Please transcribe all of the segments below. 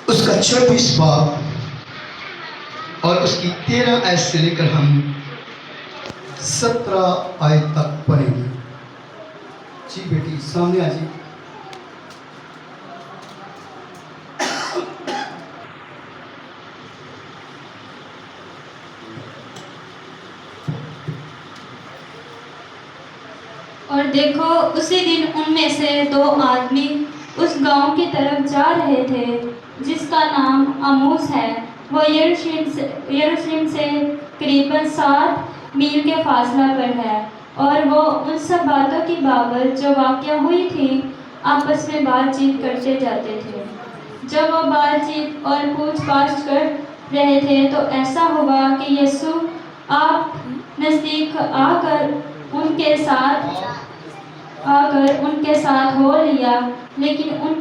اس کا 26 باب اور اس کی 13 آیت سے لے کر ہم 17 آیت تک پڑھیں گے۔ جی بیٹی سامنے آ جی۔ اور دیکھو اسی دن ان میں سے 2 آدمی اس گاؤں کی طرف جا رہے تھے جس کا نام عموس ہے۔ وہ یروشلم سے قریباً 7 میل کے فاصلہ پر ہے، اور وہ ان سب باتوں کی بابت جو واقعہ ہوئی تھی آپس میں بات چیت کرتے جاتے تھے۔ جب وہ بات چیت اور پوچھ پاچھ کر رہے تھے تو ایسا ہوا کہ یسوع آپ نزدیک آ کر ان کے ساتھ ہو لیا، لیکن ان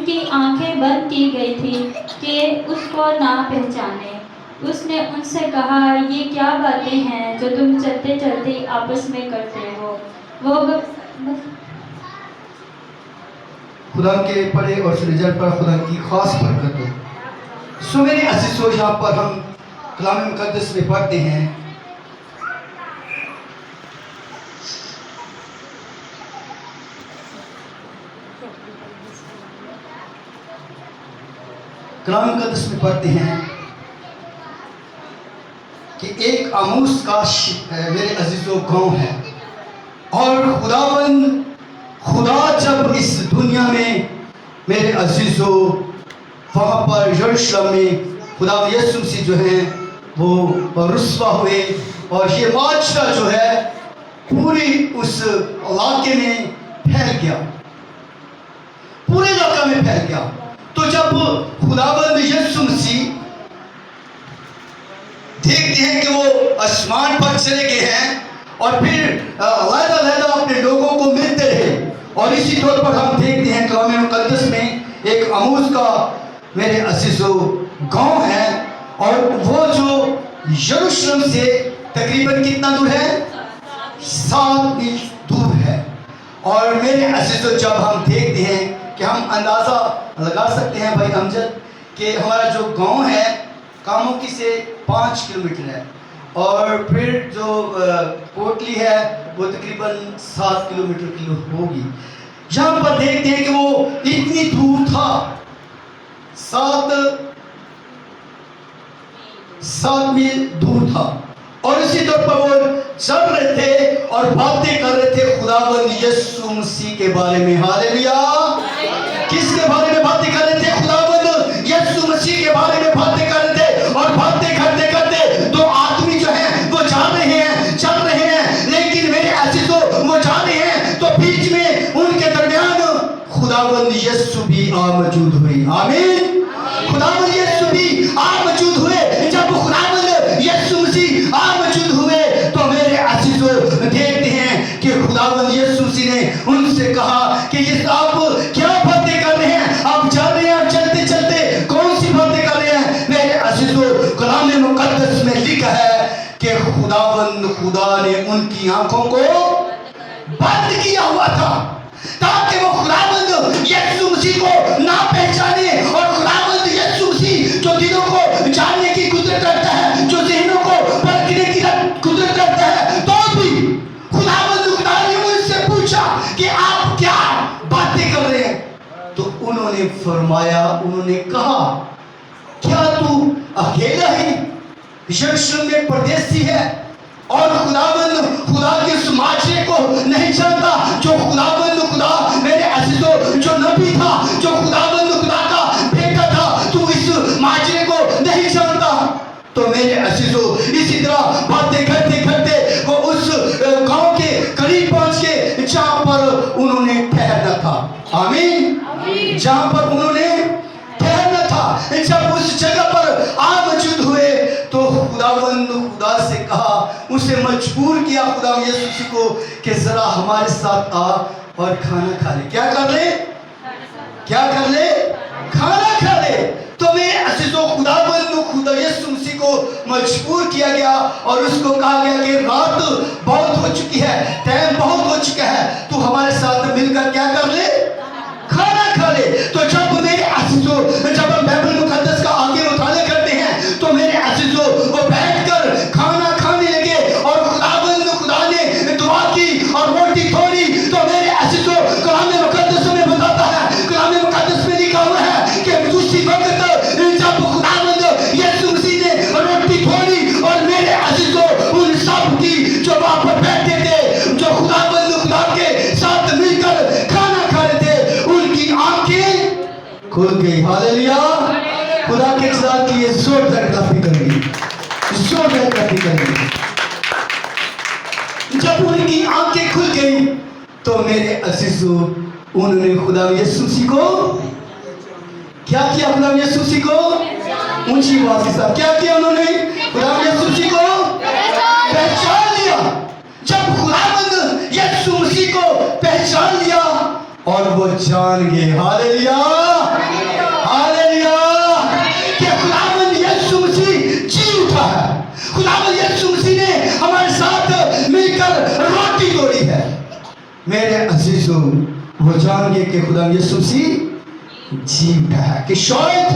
کی آنکھیں بند کی گئی تھی کہ اس کو نہ پہچانے۔ اس نے ان سے کہا، یہ کیا باتیں ہیں جو تم چلتے چلتے آپس میں کرتے ہو؟ خدا کے پڑھے اور سنجر پر خدا کی خاص برکت ہو۔ سو میرے عزیزو، یہاں پر ہم کلام مقدس میں پڑھتے ہیں کہ ایک عموس کا میرے عزیزو گاؤں ہے، اور خدا جب اس دنیا میں میرے عزیزو وہاں پر یروشلم میں خدا یسوع مسیح جو ہیں وہ رسوا ہوئے، اور یہ معجزہ جو ہے پوری اس علاقے میں پھیل گیا، پورے علاقے میں پھیل گیا۔ تو جب خداوند یسوع مسیح دیکھتے ہیں کہ وہ آسمان پر چلے گئے ہیں اور پھر علیحدہ اپنے لوگوں کو ملتے رہے، اور اسی طور پر ہم دیکھتے ہیں کلام مقدس میں ایک عموس کا میرے عزیزو گاؤں ہے، اور وہ جو یروشلم سے تقریباً کتنا دور ہے؟ 7 میل دور ہے۔ اور میرے عزیزو جب ہم دیکھتے ہیں کہ ہم اندازہ لگا سکتے ہیں بھائی امجد کہ ہمارا جو گاؤں ہے کاموکی سے 5 کلومیٹر ہے، اور پھر جو کوٹلی ہے وہ تقریباً 7 کلومیٹر کی ہوگی۔ یہاں پر دیکھتے ہیں کہ وہ اتنی دور تھا، 7 میل دور تھا، اور اسی طور پر وہ چل رہے تھے اور باتیں کر رہے تھے خداوند یسوع مسیح کے بارے میں۔ ہاللویا! کس کے بارے میں باتیں کر رہے تھے؟ خداوند یسوع مسیح کے بارے میں باتیں کر رہے تھے، اور باتیں کرتے کرتے 2 آدمی جو ہیں وہ جا رہے ہیں، چل رہے ہیں، لیکن میرے عزیزو وہ جا رہے ہیں تو بیچ میں ان کے درمیان خداوند یسوع بھی موجود ہوئے۔ آمین! خداوند یسوع بھی موجود ہوئے۔ جب خداوند یسوع مسیح موجود ہوئے تو میرے عزیزو دیکھتے ہیں کہ خداوند یسوع مسیح نے ان سے کہا کہ یہ آپ کیا باتیں کر رہے ہیں؟ آپ جا رہے ہیں چلتے چلتے، کون سی باتیں کر رہے ہیں؟ میرے عزیزو کلام مقدس میں لکھا ہے کہ خدا نے ان کی آنکھوں کو بند کیا ہوا تھا تاکہ وہ خداوند یسوع مسیح کو نہ پہچانے، اور خداوند یسوع مسیح جو دلوں کو جاننے کی قدرت رکھتا ہے، جو ذہنوں کو پرکھنے کی قدرت رکھتا ہے، تو بھی خدا نے ان سے پوچھا کہ آپ کیا باتیں کر رہے ہیں؟ تو انہوں نے فرمایا، انہوں نے کہا، کیا تو اکیلا ہی یروشلم میں پردیسی ہے اور خدا کے اس معاشرے کو نہیں جانتا؟ جو خدا میرے عزیزو جو نبی تھا، جو خدا کا بیٹا تھا، تو اس معاشرے کو نہیں جانتا؟ تو میرے عزیزو اسی طرح باتیں کرتے کرتے وہ اس گاؤں کے قریب پہنچ کے جہاں پر انہوں نے ٹھہرنا تھا۔ آمین! جہاں پر انہوں نے ٹھہرنا تھا، جب اس جگہ پر موجود ہوئے تو خدا سے کہا، اسے مجبور کیا خدا یسوع مسیح کو کہ ذرا ہمارے ساتھ آ اور کھانا کھا لے۔ کیا کر لے؟ کھانا کھا لے۔ تو میرے عزیزو خدا یسوع مسیح کو مجبور کیا گیا، اور اس کو کہا گیا کہ رات بہت ہو چکی ہے، ٹائم بہت ہو چکا ہے، تو ہمارے ساتھ مل کر کیا کر لے؟ کھانا کھا لے۔ تو جب میرے عزیزو کھل گئی. ہاللویا. خدا کے جلال کی یہ زوردار تعریف کریں گے, زوردار تعریف کریں گے. جب ان کی آنکھیں کھل گئی تو میرے عزیزو انہوں نے خدا یسوع مسیح کو کیا کیا؟ خدا یسوع مسیح کو اونچی آواز کے ساتھ کیا کیا؟ انہوں نے خدا یسوع مسیح کو پہچان لیا. جب خداوند یسوع مسیح کو پہچان لیا اور وہ جان گئے, ہاللویا ہاللویا, کہ خداوند یسوع مسیح جی اٹھا ہے. خداوند یسوع مسیح نے ہمارے ساتھ مل کر روٹی توڑی ہے. میرے عزیزو وہ جان گئے کہ خدا یسوع مسیح جی اٹھا ہے. کہ شاید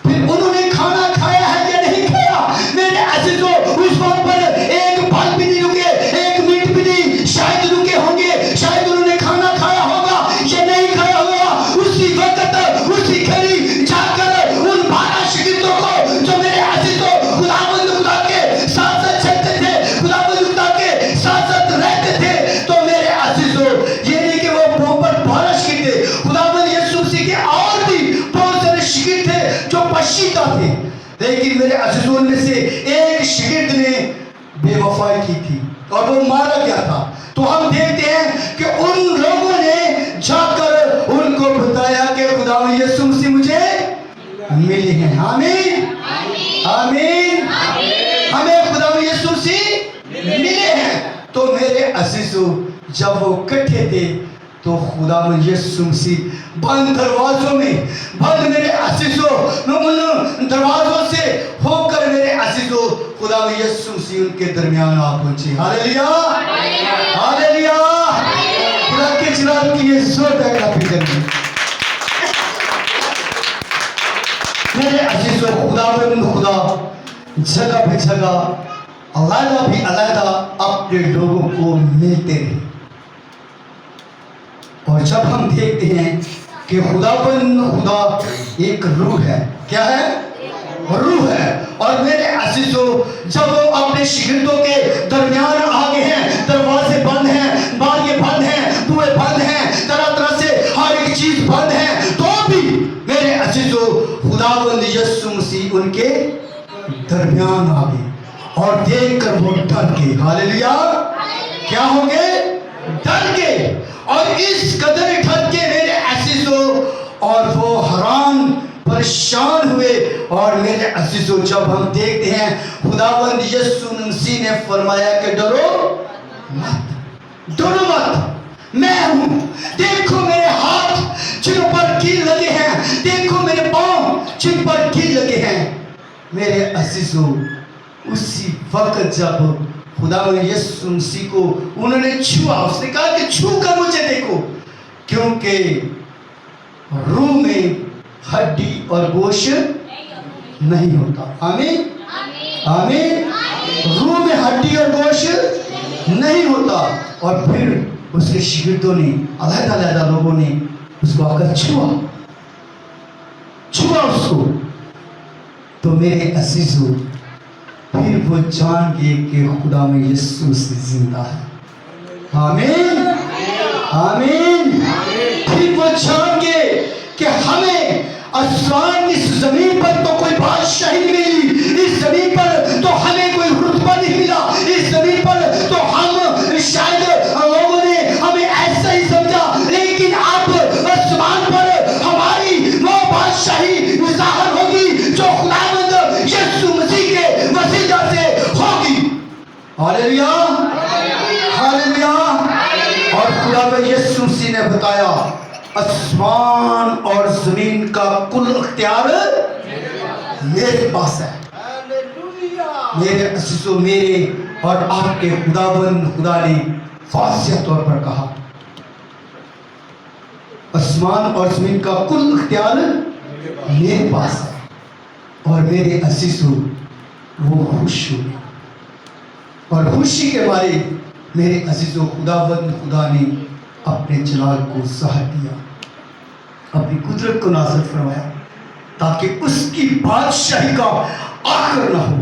پھر انہوں نے کھانا کھایا ہے یا نہیں کھایا, میرے عزیزو اس وقت پر ایک پھل بھی نہیں رکے, ایک منٹ بھی نہیں شاید رکے ہوں گے. شاید انہوں نے کھانا کھایا ہوگا یا نہیں کھایا ہوگا. اسی وقت اسی گھڑی جا کر ان 12 شاگردوں کو جو میرے عزیزو خداوند خدا کے ساتھ ساتھ چلتے تھے, خداوند خدا کے ساتھ ساتھ رہتے تھے, تو میرے عزیزو یہ نہیں کہ وہ بہت 12 شاگرد تھے. خداوند یسوع مسیح کے اور بھی بہت سارے شاگرد تھے جو پشیدہ تھے, لیکن میرے عزیزوں میں سے ایک شاگرد نے بے وفائی کی تھی اور وہ مارا گیا تھا. تو ہم دیکھتے ہیں کہ ان لوگوں نے جا کر ان کو بتایا کہ خداوند یسوع مسیح مجھے ملے ہیں. آمین آمین. ہمیں خداوند یسوع مسیح ملے ہیں. تو میرے عزیزو جب وہ اکٹھے تھے تو خداوند یسوع مسیح بند دروازوں میں, بند میرے عزیزو ان دروازوں سے ہو کر میرے عزیزو خداوند یسوع مسیح ان کے درمیان آ پہنچے. Hallelujah hallelujah. خدا کے جلال کی یہ زوردار تعریف کریں. میرے عزیزو خداوند خدا جگہ پہ جگہ علیحدہ بھی علیحدہ اپنے لوگوں کو ملتے رہے. اور جب ہم دیکھتے ہیں کہ خداوند خدا ایک روح ہے, کیا ہے؟ روح ہے. اور میرے عزیزو جب وہ اپنے شاگردوں کے درمیان آگے ہیں, دروازے بند ہیں, باریاں بند ہیں, بوئے بند ہیں, طرح طرح سے ہر ایک چیز بند ہے, تو بھی میرے عزیزو خداوند یسوع مسیح ان کے درمیان آگے اور دیکھ کر وہ ڈر گئے. ہاللویا. کیا ہو گئے؟ ڈر گئے. اور اس قدر ڈر کے میرے عزیزو اور وہ حیران پریشان ہوئے. اور میرے عزیزو جب ہم دیکھتے ہیں خداوند یسوع مسیح نے فرمایا کہ ڈرو مت, ڈرو مت, میں ہوں. دیکھو میرے ہاتھ جن پر کیل لگے ہیں, دیکھو میرے پاؤں جن پر کیل لگے ہیں. میرے عزیزو اسی وقت جب خداوند یسوع مسیح کو انہوں نے چھوا, اس نے کہا کہ چھو کر مجھے دیکھو, کیونکہ روح میں ہڈی اور گوشت نہیں ہوتا. آمین آمین. روح میں ہڈی اور گوشت نہیں ہوتا. اور پھر اس کے شاگردوں نے علیحدہ علیحدہ لوگوں نے اس کو آ کر چھوا اس کو. تو میرے عزیزو پھر وہ جان گئے کہ خدا میں یسوع سے زندہ ہے. آمین آمین. پھر وہ جان گئے کہ ہمیں آسمان اس زمین پر تو کوئی بادشاہی نہیں ملی, اس زمین پر تو ہمیں کوئی رتبہ نہیں ملا, اس زمین پر تو ہم شاید لوگوں نے ہمیں ایسا ہی سمجھا, لیکن اب آسمان پر ہماری وہ بادشاہی ظاہر ہوگی جو خداوند یسوع مسیح کے وسیلہ سے ہوگی. Hallelujah hallelujah. اور خداوند یسوع مسیح نے بتایا آسمان اور زمین کا کل اختیار میرے پاس ہے. میرے عزیزو میرے اور آپ کے خداوند خدا نے واضح طور پر کہا آسمان اور زمین کا کل اختیار میرے پاس ہے. اور میرے عزیزو وہ خوش ہوئے اور خوشی کے بارے میرے عزیزو خداوند خدا نے اپنے جلال کو ظاہر کیا, اپنی قدرت کو نازل فرمایا تاکہ اس کی بادشاہی کا آخر نہ ہو.